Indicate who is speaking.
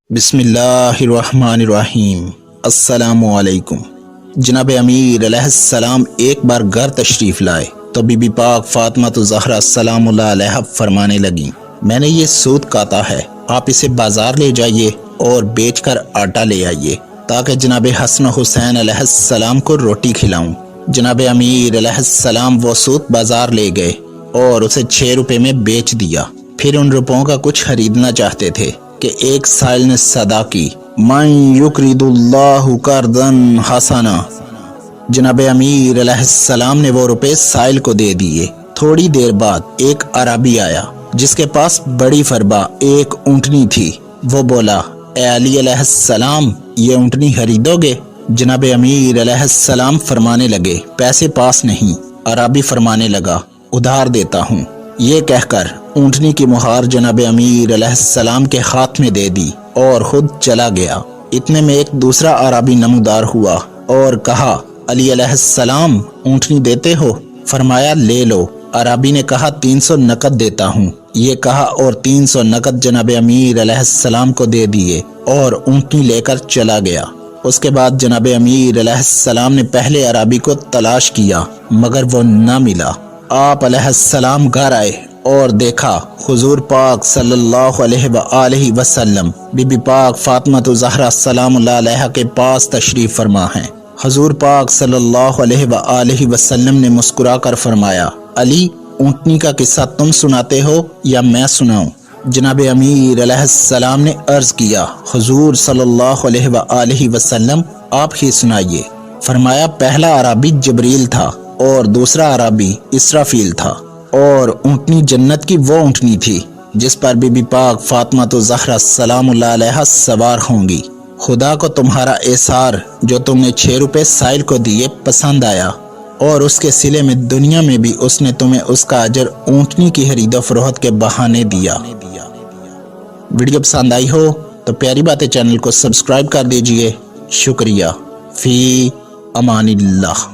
Speaker 1: بسم اللہ الرحمن الرحیم۔ السلام علیکم۔ جناب امیر علیہ السلام ایک بار گھر تشریف لائے تو بی بی پاک فاطمہ زہرا سلام اللہ علیہ فرمانے لگیں، میں نے یہ سوت کاتا ہے، آپ اسے بازار لے جائیے اور بیچ کر آٹا لے آئیے تاکہ جناب حسن حسین علیہ السلام کو روٹی کھلاؤں۔ جناب امیر علیہ السلام وہ سوت بازار لے گئے اور اسے 6 روپے میں بیچ دیا۔ پھر ان روپوں کا کچھ خریدنا چاہتے تھے کہ ایک سائل نے صدا کی، من یقرض اللہ قرضا حسنا۔ جناب امیر علیہ السلام نے وہ روپے سائل کو دے دیے۔ تھوڑی دیر بعد ایک عربی آیا جس کے پاس بڑی فربا ایک اونٹنی تھی۔ وہ بولا، اے علی علیہ السلام، یہ اونٹنی خریدو گے؟ جناب امیر علیہ السلام فرمانے لگے، پیسے پاس نہیں۔ عربی فرمانے لگا، ادھار دیتا ہوں۔ یہ کہہ کر اونٹنی کی مہار جناب امیر علیہ السلام کے ہاتھ میں دے دی اور خود چلا گیا۔ اتنے میں ایک دوسرا عربی نمودار ہوا اور کہا، علی علیہ السلام، اونٹنی دیتے ہو؟ فرمایا، لے لو۔ عربی نے کہا، 300 نقد دیتا ہوں۔ یہ کہا اور 300 نقد جناب امیر علیہ السلام کو دے دیے اور اونٹنی لے کر چلا گیا۔ اس کے بعد جناب امیر علیہ السلام نے پہلے عربی کو تلاش کیا مگر وہ نہ ملا۔ آپ علیہ السلام گھر آئے اور دیکھا حضور پاک صلی اللہ علیہ وآلہ وسلم بی بی پاک فاطمہ زہرا سلام اللہ علیہ کے پاس تشریف فرما ہیں۔ حضور پاک صلی اللہ علیہ وآلہ وسلم نے مسکرا کر فرمایا، علی، اونٹنی کا قصہ تم سناتے ہو یا میں سناؤں؟ جناب امیر علیہ السلام نے عرض کیا، حضور صلی اللہ علیہ وآلہ وسلم، آپ ہی سنائیے۔ فرمایا، پہلا عربی جبریل تھا اور دوسرا عربی اسرافیل تھا، اور اونٹنی جنت کی وہ اونٹنی تھی جس پر بی بی پاک فاطمہ زہرا سلام اللہ علیہ سوار ہوں گی۔ خدا کو تمہارا ایثار جو تم نے 6 روپے سائل کو دیے پسند آیا، اور اس کے صلے میں دنیا میں بھی اس نے تمہیں اس کا اجر اونٹنی کی خرید و فروخت کے بہانے دیا۔ ویڈیو پسند آئی ہو تو پیاری باتیں چینل کو سبسکرائب کر دیجئے۔ شکریہ۔ فی امان اللہ۔